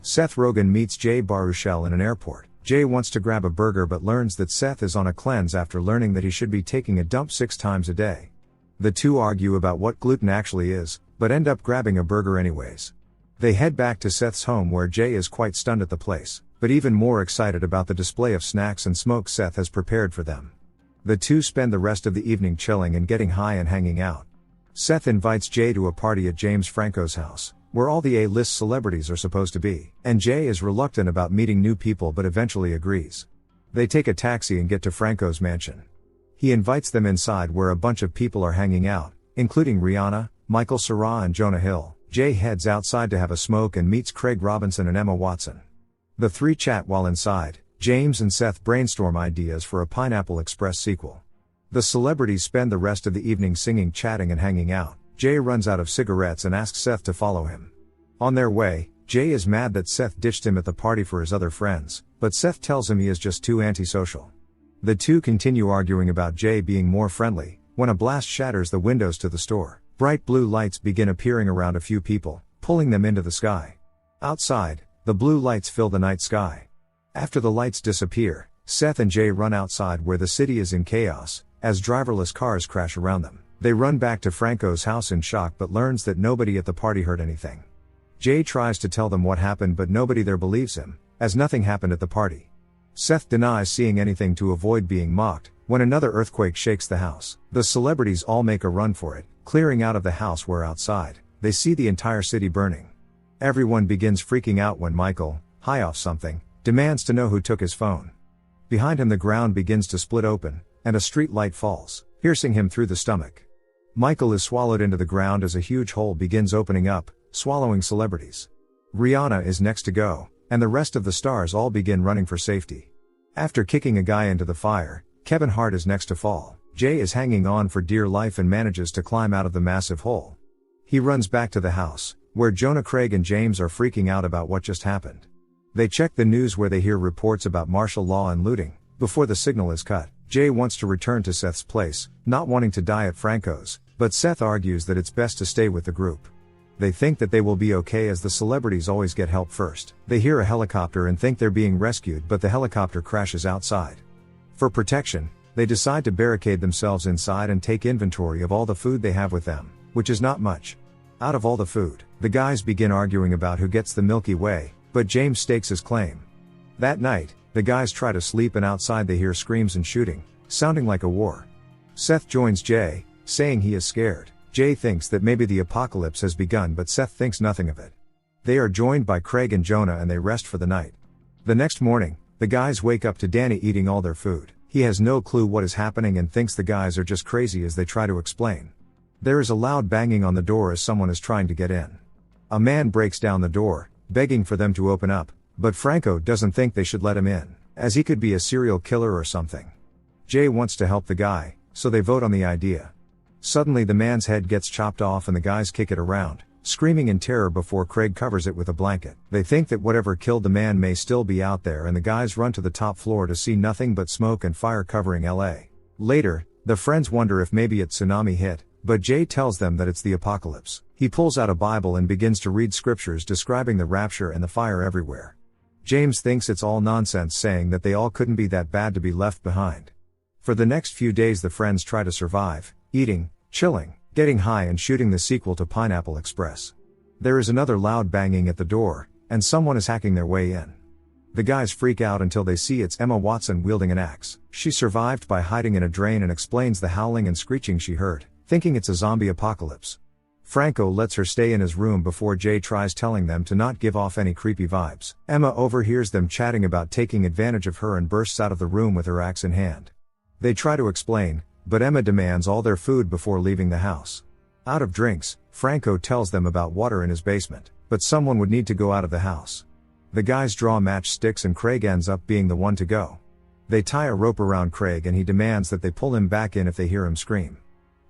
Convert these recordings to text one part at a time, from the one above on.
Seth Rogen meets Jay Baruchel in an airport. Jay wants to grab a burger but learns that Seth is on a cleanse after learning that he should be taking a dump 6 times a day. The two argue about what gluten actually is, but end up grabbing a burger anyways. They head back to Seth's home where Jay is quite stunned at the place, but even more excited about the display of snacks and smoke Seth has prepared for them. The two spend the rest of the evening chilling and getting high and hanging out. Seth invites Jay to a party at James Franco's house, where all the A-list celebrities are supposed to be, and Jay is reluctant about meeting new people but eventually agrees. They take a taxi and get to Franco's mansion. He invites them inside where a bunch of people are hanging out, including Rihanna, Michael Cera and Jonah Hill. Jay heads outside to have a smoke and meets Craig Robinson and Emma Watson. The three chat while inside. James and Seth brainstorm ideas for a Pineapple Express sequel. The celebrities spend the rest of the evening singing, chatting and hanging out. Jay runs out of cigarettes and asks Seth to follow him. On their way, Jay is mad that Seth ditched him at the party for his other friends, but Seth tells him he is just too antisocial. The two continue arguing about Jay being more friendly, when a blast shatters the windows to the store. Bright blue lights begin appearing around a few people, pulling them into the sky. Outside, the blue lights fill the night sky. After the lights disappear, Seth and Jay run outside where the city is in chaos, as driverless cars crash around them. They run back to Franco's house in shock but learns that nobody at the party heard anything. Jay tries to tell them what happened but nobody there believes him, as nothing happened at the party. Seth denies seeing anything to avoid being mocked, when another earthquake shakes the house. The celebrities all make a run for it, clearing out of the house where outside, they see the entire city burning. Everyone begins freaking out when Michael, high off something, demands to know who took his phone. Behind him the ground begins to split open, and a street light falls, piercing him through the stomach. Michael is swallowed into the ground as a huge hole begins opening up, swallowing celebrities. Rihanna is next to go, and the rest of the stars all begin running for safety. After kicking a guy into the fire, Kevin Hart is next to fall. Jay is hanging on for dear life and manages to climb out of the massive hole. He runs back to the house, where Jonah, Craig and James are freaking out about what just happened. They check the news where they hear reports about martial law and looting. Before the signal is cut, Jay wants to return to Seth's place, not wanting to die at Franco's, but Seth argues that it's best to stay with the group. They think that they will be okay as the celebrities always get help first. They hear a helicopter and think they're being rescued, but the helicopter crashes outside. For protection, they decide to barricade themselves inside and take inventory of all the food they have with them, which is not much. Out of all the food, the guys begin arguing about who gets the Milky Way, but James stakes his claim. That night, the guys try to sleep and outside they hear screams and shooting, sounding like a war. Seth joins Jay, saying he is scared. Jay thinks that maybe the apocalypse has begun but Seth thinks nothing of it. They are joined by Craig and Jonah and they rest for the night. The next morning, the guys wake up to Danny eating all their food. He has no clue what is happening and thinks the guys are just crazy as they try to explain. There is a loud banging on the door as someone is trying to get in. A man breaks down the door, begging for them to open up, but Franco doesn't think they should let him in, as he could be a serial killer or something. Jay wants to help the guy, so they vote on the idea. Suddenly the man's head gets chopped off and the guys kick it around, screaming in terror before Craig covers it with a blanket. They think that whatever killed the man may still be out there and the guys run to the top floor to see nothing but smoke and fire covering LA. Later, the friends wonder if maybe a tsunami hit, but Jay tells them that it's the apocalypse. He pulls out a Bible and begins to read scriptures describing the rapture and the fire everywhere. James thinks it's all nonsense, saying that they all couldn't be that bad to be left behind. For the next few days the friends try to survive, eating, chilling, getting high and shooting the sequel to Pineapple Express. There is another loud banging at the door, and someone is hacking their way in. The guys freak out until they see it's Emma Watson wielding an axe. She survived by hiding in a drain and explains the howling and screeching she heard, thinking it's a zombie apocalypse. Franco lets her stay in his room before Jay tries telling them to not give off any creepy vibes. Emma overhears them chatting about taking advantage of her and bursts out of the room with her axe in hand. They try to explain, but Emma demands all their food before leaving the house. Out of drinks, Franco tells them about water in his basement, but someone would need to go out of the house. The guys draw matchsticks and Craig ends up being the one to go. They tie a rope around Craig and he demands that they pull him back in if they hear him scream.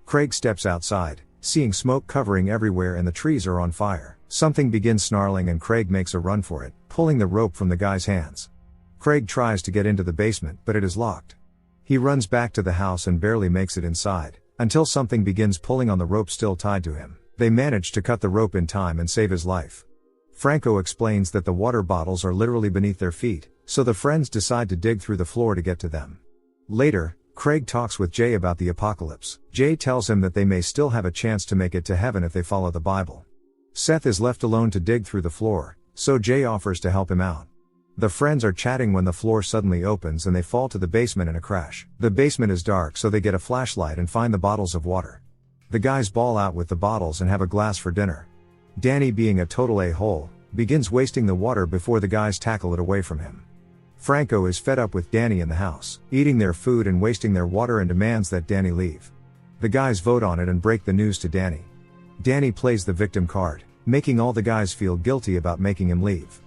Craig steps outside, seeing smoke covering everywhere and the trees are on fire. Something begins snarling and Craig makes a run for it, pulling the rope from the guy's hands. Craig tries to get into the basement but it is locked. He runs back to the house and barely makes it inside, until something begins pulling on the rope still tied to him. They manage to cut the rope in time and save his life. Franco explains that the water bottles are literally beneath their feet, so the friends decide to dig through the floor to get to them. Later, Craig talks with Jay about the apocalypse. Jay tells him that they may still have a chance to make it to heaven if they follow the Bible. Seth is left alone to dig through the floor, so Jay offers to help him out. The friends are chatting when the floor suddenly opens and they fall to the basement in a crash. The basement is dark, so they get a flashlight and find the bottles of water. The guys ball out with the bottles and have a glass for dinner. Danny, being a total a-hole, begins wasting the water before the guys tackle it away from him. Franco is fed up with Danny in the house, eating their food and wasting their water, and demands that Danny leave. The guys vote on it and break the news to Danny. Danny plays the victim card, making all the guys feel guilty about making him leave.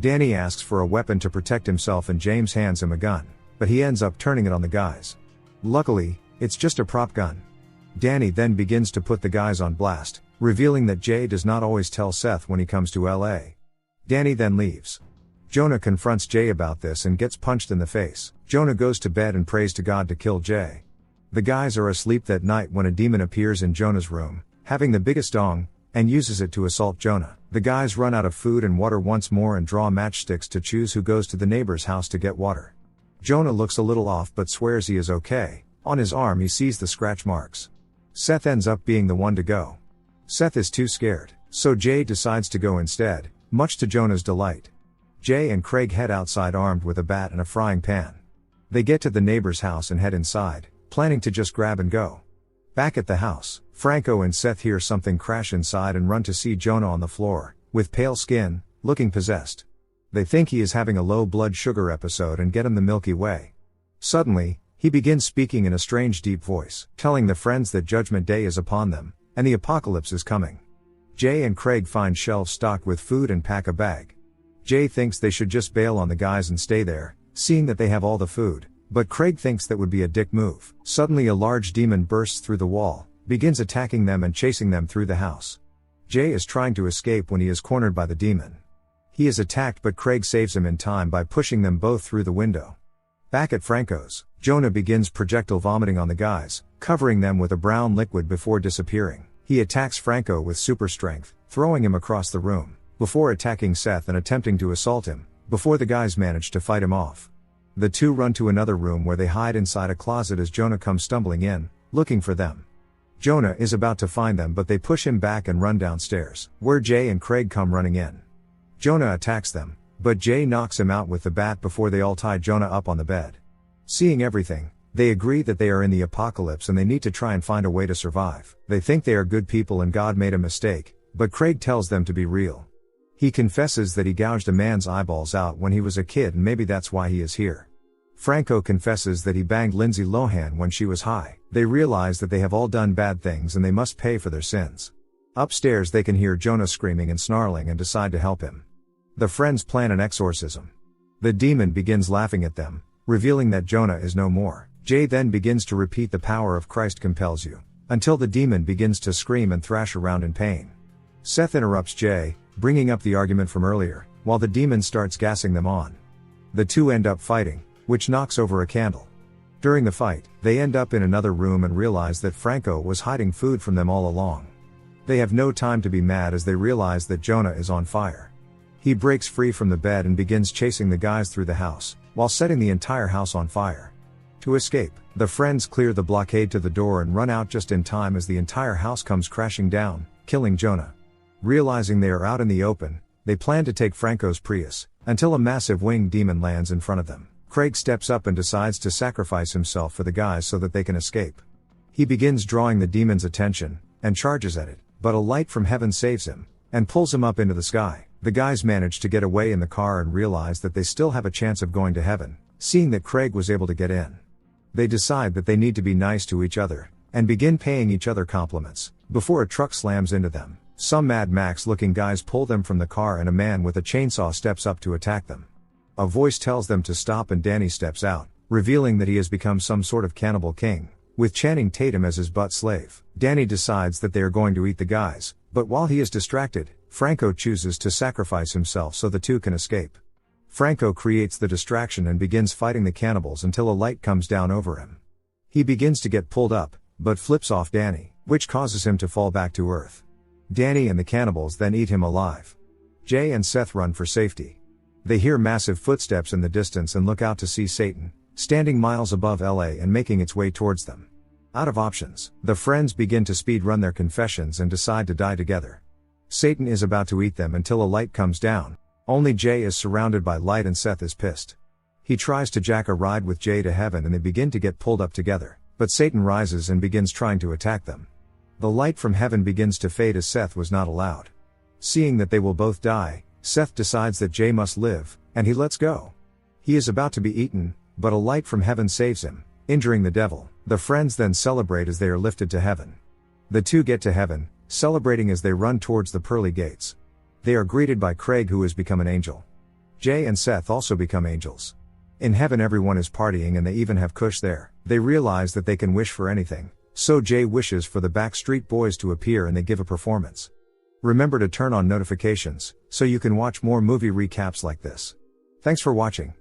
Danny asks for a weapon to protect himself and James hands him a gun, but he ends up turning it on the guys. Luckily, it's just a prop gun. Danny then begins to put the guys on blast, revealing that Jay does not always tell Seth when he comes to LA. Danny then leaves. Jonah confronts Jay about this and gets punched in the face. Jonah goes to bed and prays to God to kill Jay. The guys are asleep that night when a demon appears in Jonah's room, having the biggest dong, and uses it to assault Jonah. The guys run out of food and water once more and draw matchsticks to choose who goes to the neighbor's house to get water. Jonah looks a little off but swears he is okay. On his arm he sees the scratch marks. Seth ends up being the one to go. Seth is too scared, so Jay decides to go instead, much to Jonah's delight. Jay and Craig head outside armed with a bat and a frying pan. They get to the neighbor's house and head inside, planning to just grab and go. Back at the house, Franco and Seth hear something crash inside and run to see Jonah on the floor, with pale skin, looking possessed. They think he is having a low blood sugar episode and get him the Milky Way. Suddenly, he begins speaking in a strange deep voice, telling the friends that Judgment Day is upon them, and the apocalypse is coming. Jay and Craig find shelves stocked with food and pack a bag. Jay thinks they should just bail on the guys and stay there, seeing that they have all the food, but Craig thinks that would be a dick move. Suddenly a large demon bursts through the wall, begins attacking them and chasing them through the house. Jay is trying to escape when he is cornered by the demon. He is attacked, but Craig saves him in time by pushing them both through the window. Back at Franco's, Jonah begins projectile vomiting on the guys, covering them with a brown liquid before disappearing. He attacks Franco with super strength, throwing him across the room, before attacking Seth and attempting to assault him, before the guys manage to fight him off. The two run to another room where they hide inside a closet as Jonah comes stumbling in, looking for them. Jonah is about to find them, but they push him back and run downstairs, where Jay and Craig come running in. Jonah attacks them, but Jay knocks him out with the bat before they all tie Jonah up on the bed. Seeing everything, they agree that they are in the apocalypse and they need to try and find a way to survive. They think they are good people and God made a mistake, but Craig tells them to be real. He confesses that he gouged a man's eyeballs out when he was a kid and maybe that's why he is here. Franco confesses that he banged Lindsay Lohan when she was high. They realize that they have all done bad things and they must pay for their sins. Upstairs they can hear Jonah screaming and snarling and decide to help him. The friends plan an exorcism. The demon begins laughing at them, revealing that Jonah is no more. Jay then begins to repeat the power of Christ compels you, until the demon begins to scream and thrash around in pain. Seth interrupts Jay, bringing up the argument from earlier, while the demon starts gassing them on. The two end up fighting, which knocks over a candle. During the fight, they end up in another room and realize that Franco was hiding food from them all along. They have no time to be mad as they realize that Jonah is on fire. He breaks free from the bed and begins chasing the guys through the house, while setting the entire house on fire. To escape, the friends clear the blockade to the door and run out just in time as the entire house comes crashing down, killing Jonah. Realizing they are out in the open, they plan to take Franco's Prius, until a massive winged demon lands in front of them. Craig steps up and decides to sacrifice himself for the guys so that they can escape. He begins drawing the demon's attention, and charges at it, but a light from heaven saves him, and pulls him up into the sky. The guys manage to get away in the car and realize that they still have a chance of going to heaven, seeing that Craig was able to get in. They decide that they need to be nice to each other, and begin paying each other compliments, before a truck slams into them. Some Mad Max looking guys pull them from the car and a man with a chainsaw steps up to attack them. A voice tells them to stop and Danny steps out, revealing that he has become some sort of cannibal king, with Channing Tatum as his butt slave. Danny decides that they are going to eat the guys, but while he is distracted, Franco chooses to sacrifice himself so the two can escape. Franco creates the distraction and begins fighting the cannibals until a light comes down over him. He begins to get pulled up, but flips off Danny, which causes him to fall back to earth. Danny and the cannibals then eat him alive. Jay and Seth run for safety. They hear massive footsteps in the distance and look out to see Satan, standing miles above LA and making its way towards them. Out of options, the friends begin to speed run their confessions and decide to die together. Satan is about to eat them until a light comes down. Only Jay is surrounded by light and Seth is pissed. He tries to jack a ride with Jay to heaven and they begin to get pulled up together, but Satan rises and begins trying to attack them. The light from heaven begins to fade as Seth was not allowed. Seeing that they will both die, Seth decides that Jay must live, and he lets go. He is about to be eaten, but a light from heaven saves him, injuring the devil. The friends then celebrate as they are lifted to heaven. The two get to heaven, celebrating as they run towards the pearly gates. They are greeted by Craig, who has become an angel. Jay and Seth also become angels. In heaven everyone is partying and they even have Kush there. They realize that they can wish for anything, so Jay wishes for the Backstreet Boys to appear and they give a performance. Remember to turn on notifications, so you can watch more movie recaps like this. Thanks for watching.